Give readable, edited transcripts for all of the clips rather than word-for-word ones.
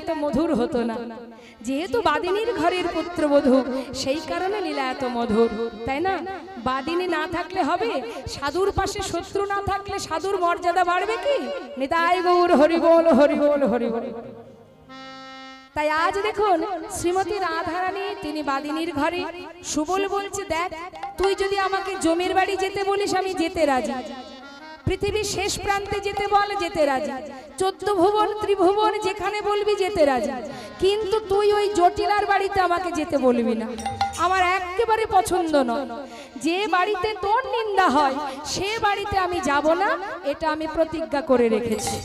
এত মধুর হতো না। যেহেতু বাদিনীর ঘরের পুত্রবধূ, সেই কারণে লীলা এত মধুর, তাই না? বাদিনী না থাকলে হবে? সাধুর পাশে শত্রু না থাকলে সাধুর মর্যাদা বাড়বে কি? নিতাই গৌর হরি বল, হরি বল, হরি বল। তাই আজ দেখুন শ্রীমতী রাধারানী তিনি বাদিনীর ঘরে। সুবল বলছে, দেখ তুই যদি আমাকে জমির বাড়ি যেতে বলিস আমি যেতে রাজি, পৃথিবীর শেষ প্রান্তে যেতে বল যেতে রাজি, 14 ভুবন ত্রিভুবন যেখানে বলবি যেতে রাজি, কিন্তু তুই ওই জটিলার বাড়িতে আমাকে যেতে বলবি না, আমার একেবারে পছন্দ নয়। যে বাড়িতে তোর নিন্দা হয় সে বাড়িতে আমি যাব না, এটা আমি প্রতিজ্ঞা করে রেখেছি।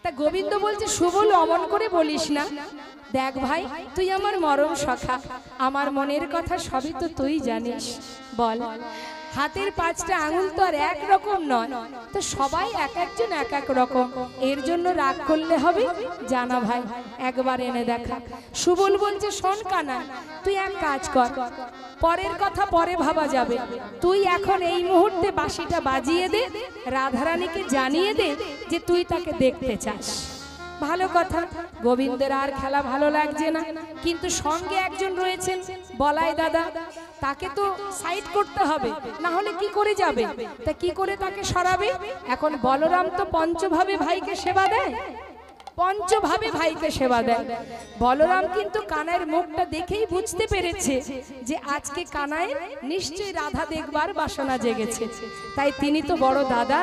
তা গোবিন্দ বলছে, সুবল অমন করে বলিস না, দেখ ভাই তুই আমার মরম সখা, আমার মনের কথা সবই তো তুই জানিস। বল, হাতের 5টা আঙুল তো আর এক রকম নয়, তো সবাই এক একজন এক এক রকম, এর জন্য রাগ করলে হবে? জানা ভাই একবার এনে দেখা। সুবল বলছে, শোন কানা, তুই এক কাজ কর, পরের কথা পরে ভাবা যাবে, তুই এখন এই মুহূর্তে বাঁশিটা বাজিয়ে দে, রাধারানীকে জানিয়ে দে যে তুই তাকে দেখতে চাস। ভালো কথা, গোবিন্দের আর খেলা ভালো লাগছে না, কিন্তু সঙ্গে একজন রয়েছেন বলাই দাদা, তাকে তো সাইড করতে হবে, না হলে কি করে যাবে? তা কি করে তাকে সরাবে? এখন বলরাম তো পঞ্চভাবে ভাইকে সেবা দেয়, পঞ্চভাবে ভাইকে সেবা দেয়। বলরাম কিন্তু কানাইয়ের মুখটা দেখেই বুঝতে পেরেছে যে আজকে কানাইয়ের নিশ্চয়ই রাধা দেখবার বাসনা জেগেছে, তাই তিনি তো বড় দাদা,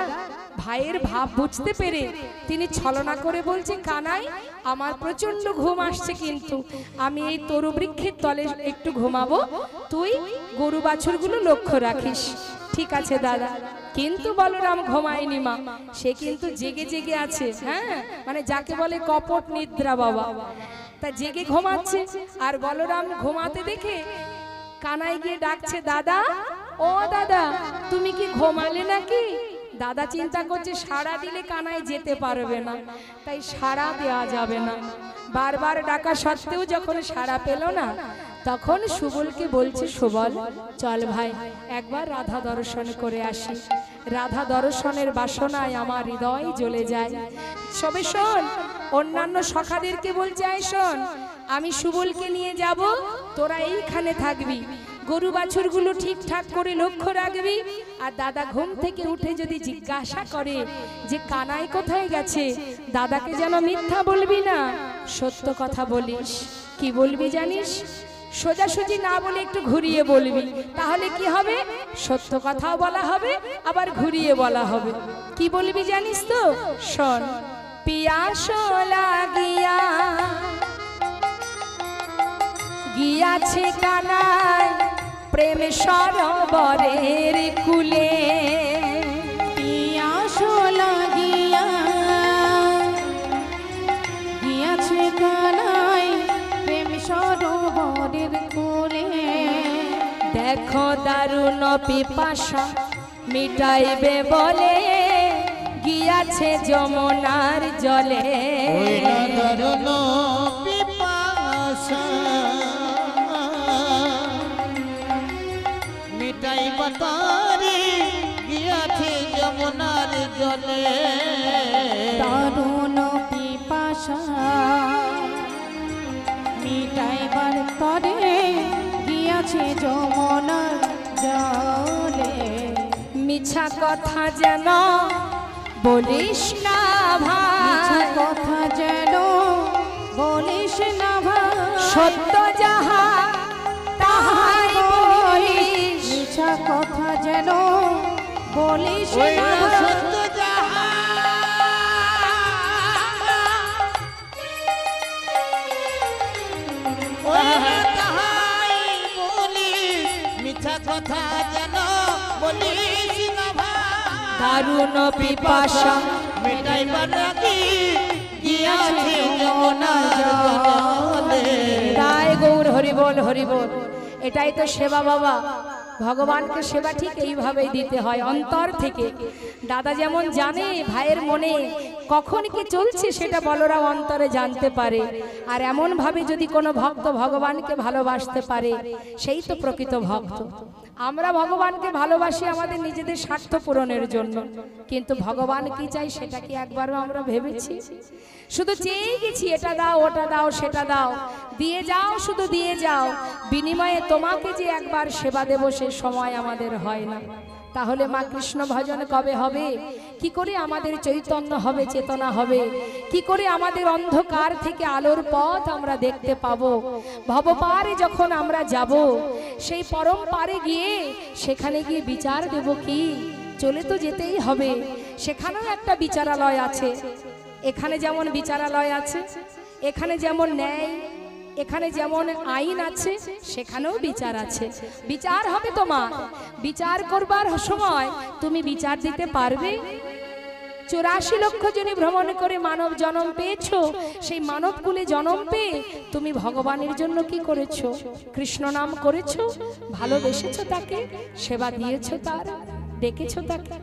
ভাইয়ের ভাব বুঝতে পেরে তিনি ছলনা করে বলছে, কানাই আমার প্রচন্ড ঘুম আসছে, কিন্তু আমি এই তরু বৃক্ষের তলে একটু ঘুমাবো, তুই গরু বাছুরগুলো লক্ষ্য রাখিস। ঠিক আছে দাদা। কিন্তু বলরাম ঘুমায়নি মা, সে কিন্তু জেগে জেগে আছে, হ্যাঁ, মানে যাকে বলে কপট নিদ্রা বাবা, তা জেগে ঘুমাচ্ছে। আর বলরাম ঘুমাতে দেখে কানাই গিয়ে ডাকছে, দাদা ও দাদা তুমি কি ঘুমালে নাকি? দাদা চিন্তা করছে সাড়া দিলে কানাই যেতে পারবে না, তাই সাড়া দেওয়া যাবে না। বারবার ডাকা সত্ত্বেও যখন সাড়া পেল না, তখন সুবলকে বলছে, সুবল চল ভাই একবার রাধা দর্শন করে আসি, রাধা দর্শনের বাসনায় আমার হৃদয় জ্বলে যায়। সবে শোন, অন্যান্য সখাদেরকে বলছে, আয় শোন, আমি সুবলকে নিয়ে যাব, তোরা এইখানে থাকবি, গরু বাছুরগুলো ঠিকঠাক করে লক্ষ্য রাখবি, আর দাদা ঘুম থেকে উঠে যদি জিজ্ঞাসা করে যে কানাই কোথায় গেছে, দাদাকে যেন মিথ্যা বলবি না, সত্য কথা বলিস। কি বলবি জানিস? সোজাসুজি না বলে একটু ঘুরিয়ে বলবি, তাহলে কি হবে? সত্য কথাও বলা হবে, আবার ঘুরিয়ে বলা হবে। কি বলবি জানিস তো? শোন, পিয়াস লাগিয়া গিয়াছে কানাই প্রেম সরোবরের কুলে, পিয়াস লাগিয়া গিয়াছে কানাই প্রেম সরোবরের কুলে, দেখো দারুণ পিপাসা মিটাইবে বলে গিয়াছে যমুনার জলে। দারুণ পিপাসা মিটাইবা তারে গিয়াছে যমুনার জলে, দারুণ পিপাসা মিটাইবার তরে গিয়াছে যমুনার জলে। মিছা কথা যেন বলিস না মিছা ভাই, কথা যেন বলিস না ভাই, সত্য যাহা তাহাই বলিস। মিছা কথা যেন বলিস না ভাই, সত্য যাহা তাহাই বলি, মিথ্যা কথা যেন বলিস না ভাই। দারুণ পিপাসা মিটাইবার লাগি গিয়াছে যমুনার জলে। তাই গৌর হরি বল, হরি বল। এটাই তো সেবা বাবা, ভগবানকে সেবা ঠিক এইভাবেই দিতে হয়, অন্তর থেকে। দাদা যেমন জানে ভাইয়ের মনে কখন কি চলছে সেটা বলরাম অন্তরে জানতে পারে। আর এমন ভাবে যদি কোনো ভক্ত ভগবানকে ভালোবাসতে পারে সেই তো প্রকৃত ভক্ত। আমরা ভগবানকে ভালোবাসি আমাদের নিজেদের স্বার্থ পূরণের জন্য, কিন্তু ভগবান কি চাই সেটা কি একবারও আমরা ভেবেছি? শুধু চেয়ে গেছি এটা দাও ওটা দাও সেটা দাও, দিয়ে যাও শুধু দিয়ে যাও, বিনিময়ে তোমাকে যে একবার সেবা দেব সে সময় আমাদের হয় না। তাহলে মা কৃষ্ণ ভজন কবে হবে? কি করে আমাদের চৈতন্য হবে, চেতনা হবে? কি করে আমাদের অন্ধকার থেকে আলোর পথ আমরা দেখতে পাবো? ভবপারে যখন আমরা যাব, সেই পরম পারে গিয়ে সেখানে গিয়ে বিচার দেব কি? চলে তো যেতেই হবে। সেখানেও একটা বিচারালয় আছে। এখানে যেমন বিচারালয় আছে, এখানে যেমন ন্যায়, এখানে যেমন আইন আছে, সেখানেও বিচার আছে। বিচার হবে তোমার। বিচার করবার সময় তুমি বিচার দিতে পারবে? 84 লক্ষ জনে ভ্রমণ করে মানব জন্ম পেয়েছো, সেই মানব কুলে জন্ম পেয়ে তুমি ভগবানের জন্য কি করেছো? কৃষ্ণ নাম করেছো, ভালোবেসেছো তাকে, সেবা দিয়েছো তার, ডেকেছো তাকে?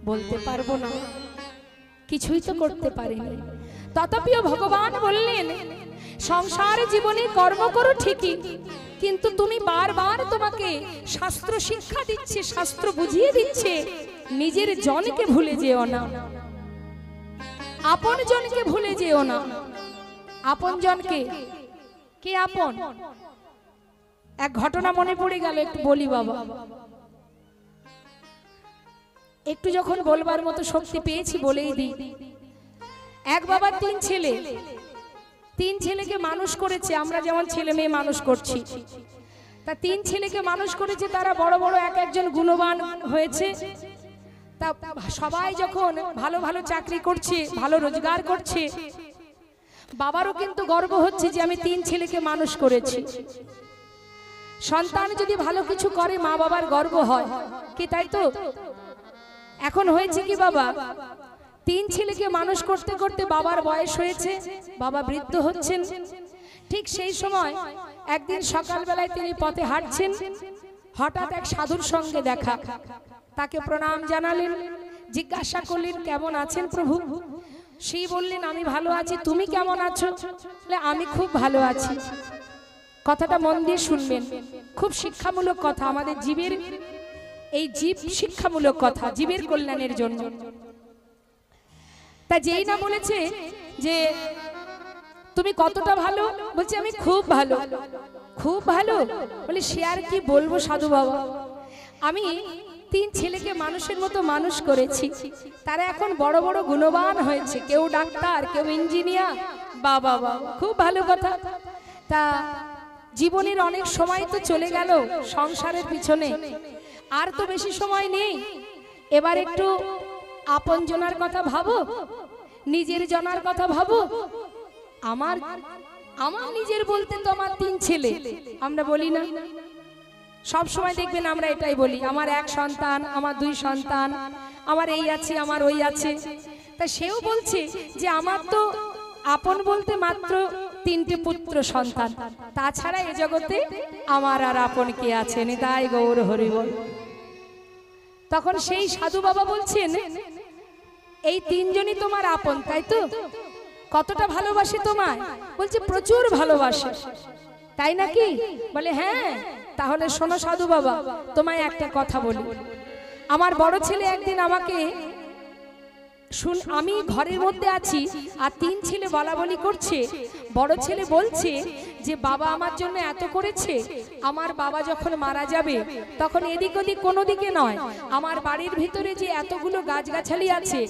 বলতে পারবো না, কিছুই তো করতে পারিনি। তথাপিও ভগবান বললেন সংসার জীবনে কর্ম করো ঠিকই, কিন্তু তুমি বারবার তোমাকে শাস্ত্র শিক্ষা দিচ্ছে, শাস্ত্র বুঝিয়ে দিচ্ছে, নিজের জনকে ভুলে যেও না, আপন জনকে ভুলে যেও না। আপন জনকে কে আপন? এক ঘটনা মনে পড়ে গেল, একটু বলি বাবা। একটু যখন বলবার মতো শক্তি পেয়েছি বলেই দিই। এক বাবার 3 ছেলে, 3 ছেলেকে মানুষ করেছে। আমরা যেমন ছেলে মেয়ে মানুষ করছি, তা 3 ছেলেকে মানুষ করেছে। তারা বড় বড় এক একজন গুণবান হয়েছে। তা সবাই যখন ভালো ভালো চাকরি করছে, ভালো রোজগার করছে, বাবারও কিন্তু গর্ব হচ্ছে যে আমি 3 ছেলেকে মানুষ করেছি। সন্তান যদি ভালো কিছু করে মা বাবার গর্ব হয় কি, তাই তো? এখন হয়েছে কি বাবা, 3 ছেলেকে মানুষ করতে করতে বাবার বয়স হয়েছে, বাবা বৃদ্ধ হচ্ছেন। ঠিক সেই সময় একদিন সকালবেলায় তিনি পথে হাঁটছেন, হঠাৎ এক সাধুর সঙ্গে দেখা। তাকে প্রণাম জানালেন, জিজ্ঞাসা করলেন কেমন আছেন প্রভু? সেই বললেন আমি ভালো আছি, তুমি কেমন আছো? আমি খুব ভালো আছি। কথাটা মন দিয়ে শুনবেন, খুব শিক্ষামূলক কথা, আমাদের জীবের, এই জীব শিক্ষামূলক কথা, জীবের কল্যাণের জন্য। তা যেই না বলেছে যে তুমি কতটা ভালো, বলছে আমি খুব ভালো। খুব ভালো বলে সে আর কি বলবো সাধু বাবা, আমি 3 ছেলেকে মানুষের মতো মানুষ করেছি, তারা এখন বড় বড় গুণবান হয়েছে, কেউ ডাক্তার, কেউ ইঞ্জিনিয়ার। বাবা বাবা, খুব ভালো কথা। তা জীবনের অনেক সময় তো চলে গেল সংসারের পিছনে, আর তো বেশি সময় নেই। এবার একটু আপন জনার কথা ভাবো, নিজের জনার কথা ভাবো। আমার আমার নিজের বলতে তো আমার 3 ছেলে, আমরা বলি না? সব সময় দেখবেন আমরা এটাই বলি, আমার 1 সন্তান, আমার 2 সন্তান, আমার এই আছে, আমার ওই আছে। তা সেও বলছে যে আমার তো আপন বলতে মাত্র 3টে পুত্র সন্তান, তাছাড়া এ জগতে আমার আর আপন কে আছে? নিতাই গৌর হরি বল। তখন সেই সাধু বাবা বলছেন এই 3 জনই তোমার আপন, তাই তো? কতটা ভালোবাসে তোমায়? বলছে প্রচুর ভালোবাসে। তাই নাকি? বলে হ্যাঁ। তাহলে শোনো সাধু বাবা, তোমায় একটা কথা বলি। আমার বড় ছেলে একদিন আমাকে আমি ঘরের মধ্যে আছি আর 3 ছেলে বলা বলি করছে। বড় ছেলে বলছে যে বাবা আমার জন্য এত করেছে, আমার বাবা যখন মারা যাবে তখন এদিক ওদিক কোনো দিকে নয়, আমার বাড়ির ভিতরে যে এতগুলো গাছগাছালি আছে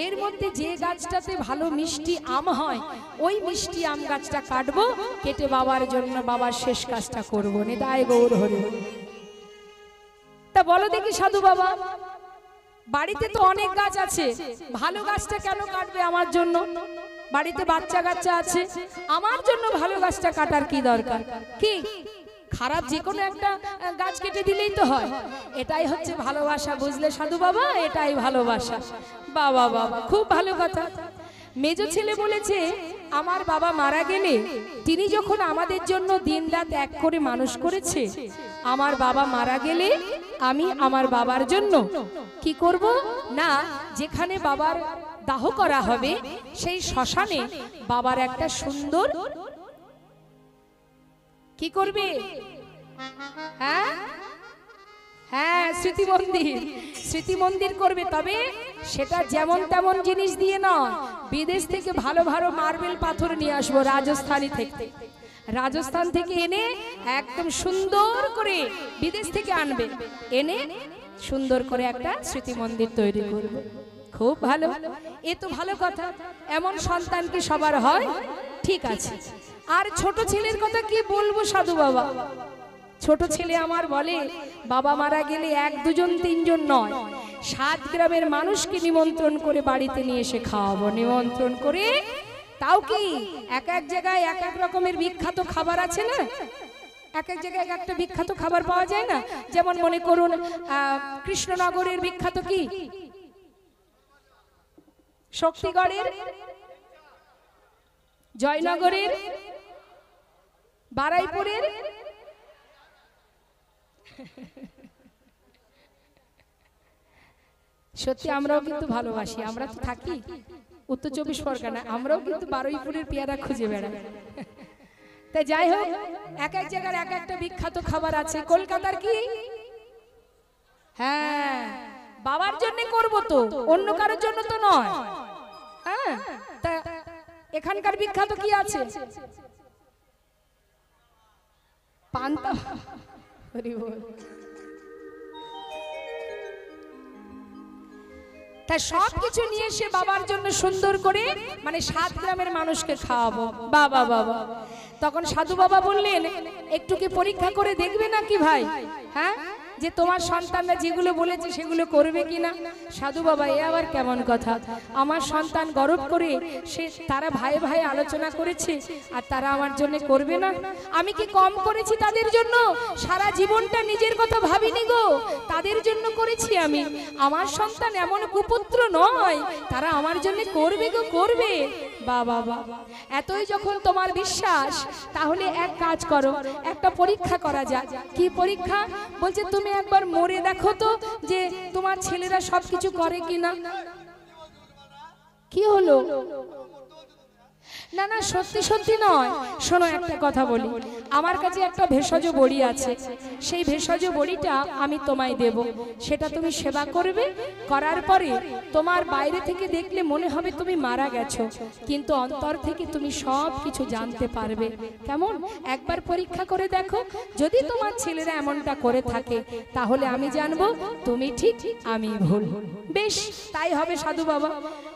এর মধ্যে যে গাছটাতে ভালো মিষ্টি আম হয় ওই মিষ্টি আম গাছটা কাটবো, কেটে বাবার জন্য বাবার শেষ কাজটা করবো। নিতাই গৌর হরি। তা বলো দেখি সাধু বাবা, বাড়িতে তো অনেক গাছ আছে, ভালো গাছটা কেন কাটবে আমার জন্য? বাড়িতে বাচ্চা কাচ্চা আছে, আমার জন্য ভালো গাছটা কাটার কি দরকার? কি খারাপ যে কোনো একটা গাছ কেটে দিলেই তো হয়। এটাই হচ্ছে ভালোবাসা, বুঝলে সাধু বাবা? এটাই ভালোবাসা। বাবা বাবা, খুব ভালো কথা। মেজো ছেলে বলেছে আমার বাবা মারা গেলে তিনি যখন আমাদের জন্য দিনরাত এক করে মানুষ করেছে, আমার বাবা মারা গেলে আমি আমার বাবার জন্য কি করব না, যেখানে বাবার দাহ করা হবে, সেই শ্মশানে বাবার একটা সুন্দর কি করবে? হ্যাঁ হ্যাঁ, স্মৃতি মন্দির, স্মৃতি মন্দির করবে। তবে সেটা যেমন তেমন জিনিস দিয়ে নয়, বিদেশ থেকে ভালো ভালো মার্বেল পাথর নিয়ে আসবো, রাজস্থানী থেকে, রাজস্থান থেকে এনে একদম সুন্দর করে বিদেশ থেকে আনবে, এনে সুন্দর করে একটা স্মৃতি মন্দির তৈরি করবে। খুব ভালো, এ তো ভালো কথা। এমন সন্তান কি সবার হয়? ঠিক আছে। আর ছোট ছেলের কথা কি বলবো সাধু বাবা? ছোট ছেলে আমার বলে, বাবা মারা গেলে 1 2 জন 3 জন নয়, 7 গ্রামের মানুষকে নিমন্ত্রণ করে বাড়িতে নিয়ে এসে খাওয়াবো, নিমন্ত্রণ করে। তাও কি এক এক জায়গায় এক এক রকমের বিখ্যাত খাবার আছে না, এক এক জায়গায় এক একটা বিখ্যাত খাবার পাওয়া যায় না। যেমন মনে করুন কৃষ্ণনগরের বিখ্যাত কি, শক্তিগড়ের, জয়নগরের, বারাইপুরের, সত্যি আমরাও কিন্তু ভালোবাসি, আমরা তো থাকি উত্তর 24 পরগনা, আমরাও কিন্তু বারুইপুরের পেয়ারা খুঁজে বেড়াই। তাই যাই হোক, এক এক জায়গার এক একটা বিখ্যাত খাবার আছে। কলকাতার কি, হ্যাঁ বাবার জন্য করব তো, অন্য কারোর জন্য তো নয়। হ্যাঁ, তা এখানকার বিখ্যাত কি আছে? পান্তা। তাই সব কিছু নিয়ে এসে বাবার জন্য সুন্দর করে, মানে 7 গ্রামের মানুষকে খাওয়াবো। বাবা বাবা, তখন সাধু বাবা বললেন, একটু কি পরীক্ষা করে দেখবে নাকি ভাই? হ্যাঁ, যে তোমার সন্তানরা যেগুলো বলেছে সেগুলো করবে কিনা। সাধু বাবা, এ আবার কেমন কথা? আমার সন্তান গর্ব করে সে, তারা ভাই ভাই আলোচনা করেছে আর তারা আমার জন্য করবে না? আমি কি কম করেছি তাদের জন্য? সারা জীবনটা নিজের কথা ভাবিনি গো, তাদের জন্য করেছি আমি। আমার সন্তান এমন কুপুত্র নয়, তারা আমার জন্য করবে গো, করবে। বাবা বাবা, এতই যখন তোমার বিশ্বাস, তাহলে এক কাজ করো, একটা পরীক্ষা করা যাক। কি পরীক্ষা? বলছে তুমি একবার মরে দেখো তো যে তোমার ছেলেরা সবকিছু করে কিনা। কি হলো? না না, সত্যি সত্যি নয়। শোনো, একটা কথা বলি, আমার কাছে একটা ভেষজ বড়ি আছে, সেই ভেষজ বড়িটা আমি তোমায় দেব, সেটা তুমি সেবা করবে। করার পরে তোমার বাইরে থেকে দেখলে মনে হবে তুমি মারা গেছো, কিন্তু অন্তর থেকে তুমি সব কিছু জানতে পারবে। কেমন? একবার পরীক্ষা করে দেখো, যদি তোমার ছেলেরা এমনটা করে থাকে, তাহলে আমি জানবো তুমি ঠিক, আমি ভুল। বেশ, তাই হবে সাধু বাবা।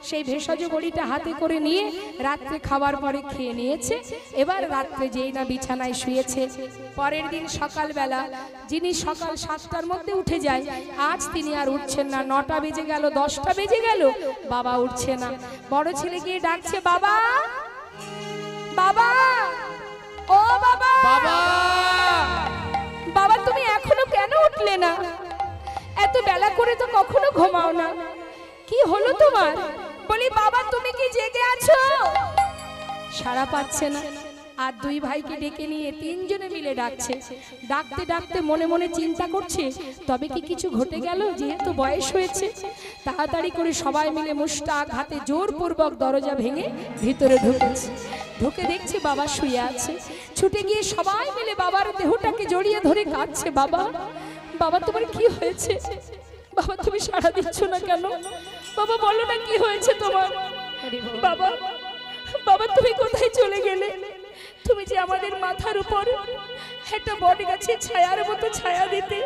সেই ভেষজ বড়িটা হাতে করে নিয়ে রাত্রে খাবার পরে খেয়ে নিয়েছে। এবার রাত্রে যেই না বিছানায় শুয়েছে, পরের দিন সকালবেলা, যিনি সকাল 7টার মধ্যে উঠে যায়, আজ তিনি আর উঠছেন না। 9টা বেজে গেল, 10টা বেজে গেল, বাবা উঠছে না। বড় ছেলে গিয়ে ডাকছে, বাবা বাবা, ও বাবা, বাবা বাবা তুমি এখনো কেন উঠলে না? এত বেলা করে তো কখনো ঘুমাও না, কি হলো তোমার? বলি, বাবা তুমি কি জেগে আছো? সাড়া পাচ্ছে না। আর 2 ভাইকে ডেকে নিয়ে 3 জনে মিলে ডাকছে। ডাকতে ডাকতে মনে মনে চিন্তা করছে, তবে কি কিছু ঘটে গেল? যেহেতু বয়স হয়েছে। তাড়াতাড়ি করে সবাই মিলে মুষ্টাক হাতে জোরপূর্বক দরজা ভেঙে ভিতরে ঢুকেছে। ঢুকে দেখছে বাবা শুয়ে আছে। ছুটে গিয়ে সবাই মিলে বাবার দেহটাকে জড়িয়ে ধরে কাঁদছে। বাবা, বাবা তোমার কি হয়েছে? বাবা তুমি সাড়া দিচ্ছ না কেন? বাবা বলো না কি হয়েছে তোমার? বাবা, বাবা তুমি কোথায় চলে গেলে? তুমি যে আমাদের মাথার উপর একটা বট গাছের ছায়ার মতো ছায়া দিতে,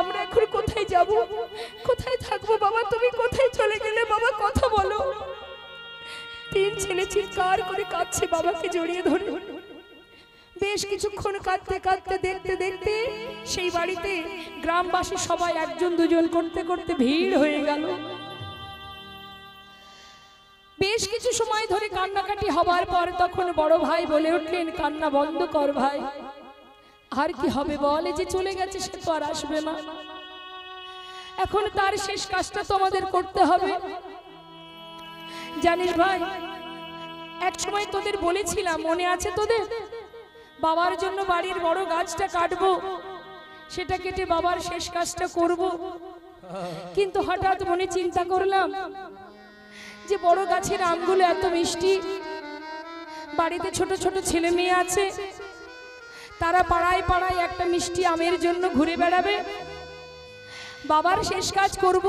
আমরা এখন কোথায় যাব, কোথায় থাকবো? বাবা তুমি কোথায় চলে গেলে? বাবা কথা বলো। 3 ছেলে চিৎকার করে কাঁদছে বাবাকে জড়িয়ে ধরে। বেশ কিছুক্ষণ কাঁদতে কাঁদতে, দেখতে দেখতে সেই বাড়িতে গ্রামবাসী সবাই 1জন 2জন করতে করতে ভিড় হয়ে গেল। বেশ কিছু সময় ধরে কান্নাকাটি হবার পর তখন বড় ভাই বলে উঠলেন, কান্না বন্ধ কর ভাই, আর কি হবে বল? যে চলে গেছে সে তো আর আসবে না, এখন তার শেষ কাজটা তো আমাদের করতে হবে। জানিস ভাই, এক সময় তোদের বলেছিলাম, মনে আছে তোদের? বাবার জন্য বাড়ির বড় গাছটা কাটবো, সেটা কেটে বাবার শেষ কাজটা করব। কিন্তু হঠাৎ মনে চিন্তা করলাম, যে বড় গাছের আমগুলো এত মিষ্টি, বাড়িতে ছোট ছোট ছেলে মেয়ে আছে, তারা পাড়ায় পাড়ায় একটা মিষ্টি আমের জন্য ঘুরে বেড়াবে। বাবার শেষ কাজ করব,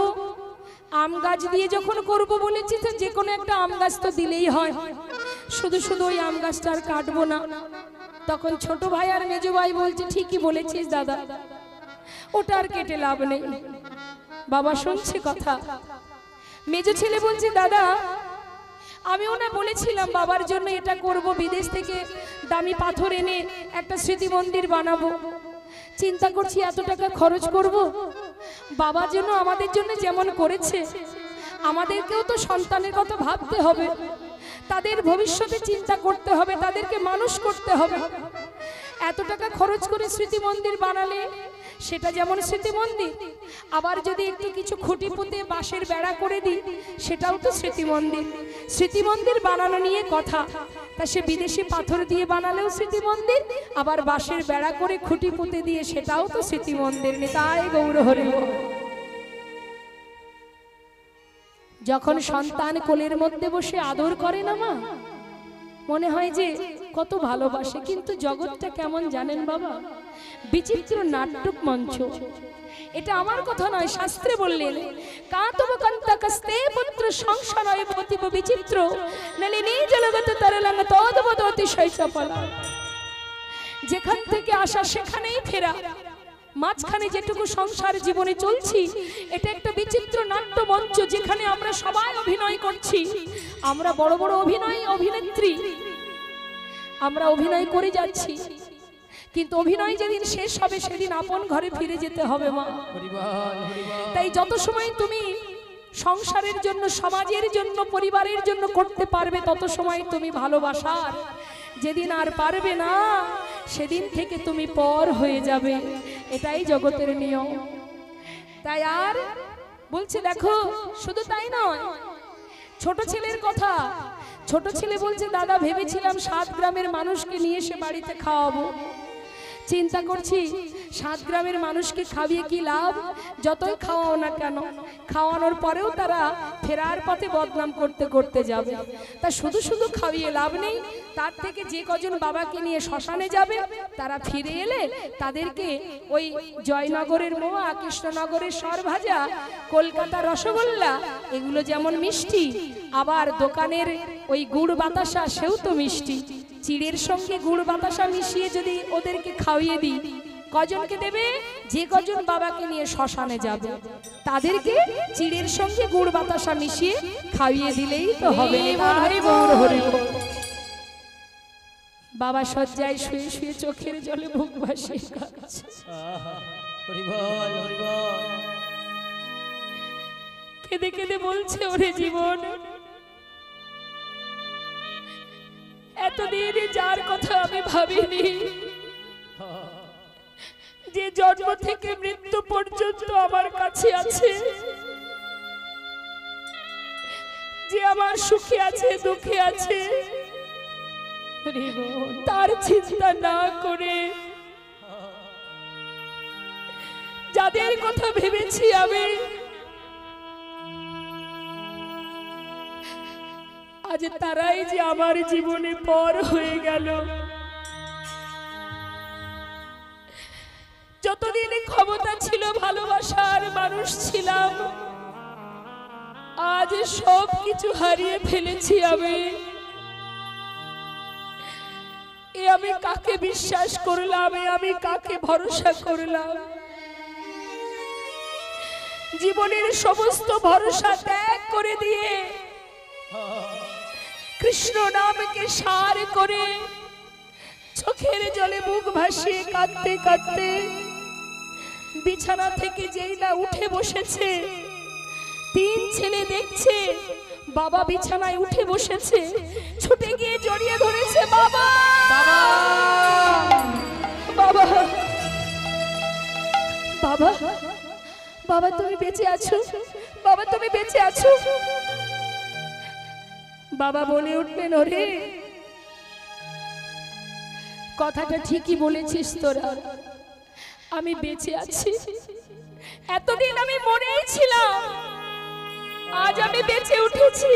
আম গাছ দিয়ে যখন করব বলেছি তো যে কোনো একটা আম গাছ তো দিলেই হয়, শুধু শুধু ওই আম গাছটা আর কাটবো না। তখন ছোট ভাই আর মেজো ভাই বলছে ঠিকই বলেছিস দাদা, ওটা আর কেটে লাভ নেই। বাবা শুনছে কথা। মেজো ছেলে বলছে দাদা আমিও না বলেছিলাম বাবার জন্য এটা করব, বিদেশ থেকে দামি পাথর এনে একটা স্মৃতি মন্দির বানাবো। চিন্তা করছি এত টাকা খরচ করব, বাবার জন্য আমাদের জন্য যেমন করেছে আমাদেরকেও তো সন্তানের কথা ভাবতে হবে, তাদের ভবিষ্যতে চিন্তা করতে হবে, তাদেরকে মানুষ করতে হবে। এত টাকা খরচ করে স্মৃতি মন্দির বানালে সেটা যেমন স্মৃতি মন্দির, আবার যদি একটু কিছু খুঁটি পুঁতে বাঁশের বেড়া করে দিই সেটাও তো স্মৃতি মন্দির। স্মৃতি মন্দির বানানো নিয়ে কথা, তা সে বিদেশি পাথর দিয়ে বানালেও স্মৃতি মন্দির, আবার বাঁশের বেড়া করে খুঁটি পুঁতে দিয়ে সেটাও তো স্মৃতি মন্দির। নিতাই গৌর হরি বল। যখন সন্তান কোলের মধ্যে বসে আদর করে না মা, মনে হয় যে কত ভালোবাসে, কিন্তু জগৎটা কেমন জানেন বাবা, বিচিত্র নাটক মঞ্চ। এটা আমার কথা নয়, শাস্ত্রে বললেন কাতব কান্তাকস্তে পুত্র সংসারয় ভতিব বিচিত্র নলিনী জলগত তরলং তদ্ভুত অতিশয় চপলা। যেখান থেকে আসা সেখানেই ফেরা, মাঝখানে যেটুকু সংসার জীবনে চলছি এটা একটা বিচিত্র নাট্য মঞ্চ, যেখানে আমরা সবাই অভিনয় করছি। আমরা বড় বড় অভিনেত্রী, আমরা অভিনয় করে যাচ্ছি, কিন্তু অভিনয় যেদিন শেষ হবে সেদিন আপন ঘরে ফিরে যেতে হবে মা। তাই যত সময় তুমি সংসারের জন্য, সমাজের জন্য, পরিবারের জন্য করতে পারবে তত সময় তুমি ভালোবাসার। যেদিন আর পারবে না সেদিন থেকে তুমি পর হয়ে যাবে, এটাই জগতের নিয়ম। তাই আর বলছে দেখো, শুধু তাই নয়, ছোট ছেলের কথা। ছোট ছেলে বলছে দাদা ভেবেছিলাম 7 গ্রামের মানুষকে নিয়ে এসে বাড়িতে খাওয়াবো, চিন্তা করছি 7 গ্রামের মানুষকে খাওয়িয়ে কি লাভ, যতই খাওয়াও না কেন খাওয়ানোর পরেও তারা ফেরার পথে বদনাম করতে করতে যাবে। তা শুধু শুধু খাওয়িয়ে লাভ নেই, তার থেকে যে কজন বাবাকে নিয়ে শ্মশানে যাবে তারা ফিরে এলে তাদেরকে ওই জয়নগরের মোয়া, কৃষ্ণনগরের সরভাজা, কলকাতার রসগোল্লা এগুলো যেমন মিষ্টি, আবার দোকানের ওই গুড় বাতাসা সেও তো মিষ্টি, চিড়ের সঙ্গে গুড় বাতাসা মিশিয়ে যদি ওদেরকে খাওয়িয়ে দিই, কজনকে দেবে, যে কজন বাবাকে নিয়ে শ্মশানে যাবে তাদেরকে চিড়ের সঙ্গে গুড় বাতাসা মিশিয়ে খাওয়িয়ে দিলেই তো হবে। বাবা শয্যায় শুয়ে শুয়ে চোখের জলে বুক ভাসিয়ে কাঁদছে। কেঁদে কেঁদে বলছে ওরে জীবন, এতদিন যার কথা আমি ভাবিনি, যে জন্ম থেকে মৃত্যু পর্যন্ত আমার কাছে আছে, যে আমার সুখে আছে দুঃখে আছে, তার চিন্তা না করে যাদের কথা ভেবেছি আমি, আজ তারাই যে আমার জীবনে পর হয়ে গেল। যতদিন ক্ষমতা ছিল, ভালোবাসার মানুষ ছিলাম, আজ সব কিছু হারিয়ে ফেলেছি আমি। আমি কাকে বিশ্বাস করলাম, আমি কাকে ভরসা করলাম? জীবনের সমস্ত ভরসা ত্যাগ করে দিয়ে কৃষ্ণ নামকে সার করে চোখের জলে মুখ ভাসিয়ে কাঁদতে কাঁদতে বিছানা থেকে যেই না উঠে বসেছে, 3 ছেলে দেখছে বাবা বিছানায় উঠে বসেছে, ছুটে গিয়ে জড়িয়ে ধরেছে, বাবা বাবা বাবা বাবা তুমি বেঁচে আছো, বাবা তুমি বেঁচে আছো। বাবা বলে উঠলেন, ওরে কথাটা ঠিকই বলেছিস তোরা, আমি বেঁচে আছি, এতদিন আমি মরেই ছিলাম, আজ আমি বেঁচে উঠেছি,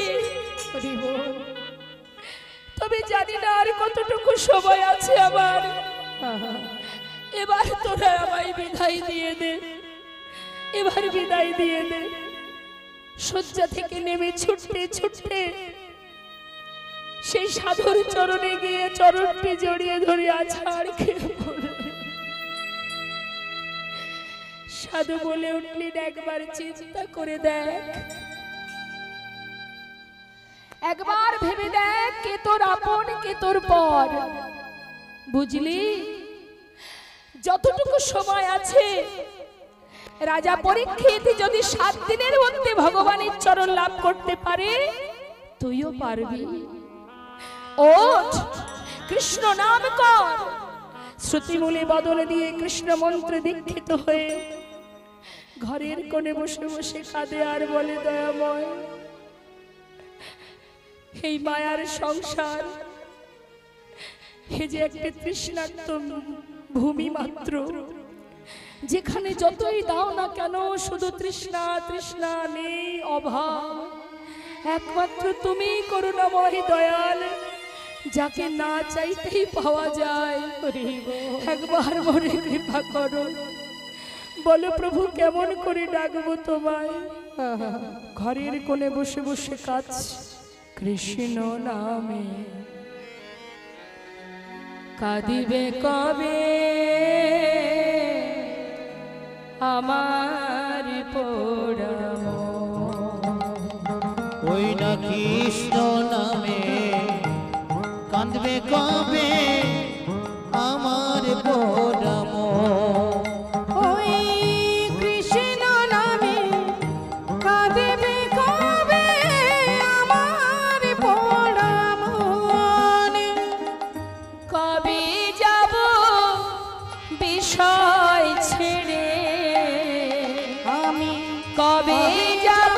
তবে জানি না আর কতটুকু সময় আছে আমার। এবার তোরা আমায় বিদায় দিয়ে দে, এবার বিদায় দিয়ে দে। শয্যা থেকে নেমে ছুটতে ছুটতে সেই সাধুর চরণে গিয়ে চরণটি জড়িয়ে ধরে আছাড় খেয়ে পড়ে। সাধু বলে উঠলেন, একবার চিন্তা করে দেখ, একবার ভেবে দেখ, কে তোর আপন কে তোর পর। বুঝলি, যতটুকু সময় আছে রাজা পরীক্ষিত যদি 7 দিনের মধ্যে ভগবানের চরণ লাভ করতে পারে, তুইও পারবি। ওঠ, কৃষ্ণ নাম কর। শ্রুতিমূলে বদলে দিয়ে কৃষ্ণ মন্ত্রে দীক্ষিত হয়ে ঘরের কোণে বসে বসে কাঁদে আর বলে, দয়াময়, এই মায়ার সংসার এই যে একটা তৃষ্ণার্ত ভূমি মাত্র, যেখানে যতই দাও না কেন শুধু তৃষ্ণা তৃষ্ণা, নেই অভাব। একমাত্র তুমি করুণাময় দয়াল, যাকে না চাইতেই পাওয়া যায়। একবার মনে কৃপা করো। বলো প্রভু, কেমন করে ডাকবো তোমায়? ঘরের কোণে বসে বসে কাঁদছে, কৃষ্ণ নামে কাঁদিবে কবে আমার পোড়াম। ওই না কৃষ্ণ নামে কাঁদবে কবে আমার পোড়াম। ওই কৃষ্ণ নামে কাঁদবে কবে আমার পোড়া মন। কবে যাব বিষয় ছেড়ে, আমি কবে যাব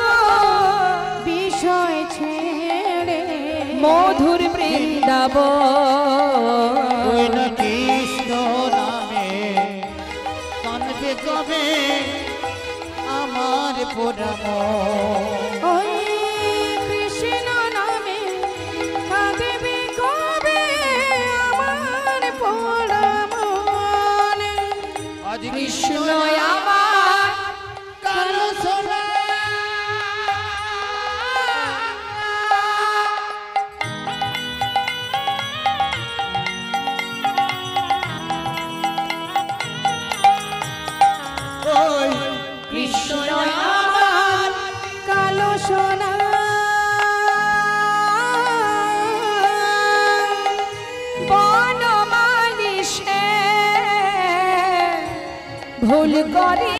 বিষয় ছেড়ে মধুর বৃন্দাবন। ওই না কৃষ্ণ নামে কাঁদবে কবে আমার পোড়াম। ওই কৃষ্ণ নামে কাঁদবে কবে আমার পোড়া মন। আজ কৃষ্ণ কৃষ্ণ আমার কালো সোনা ওই কৃষ্ণ আমার কালো সোনা বনমালী সে ভুল করে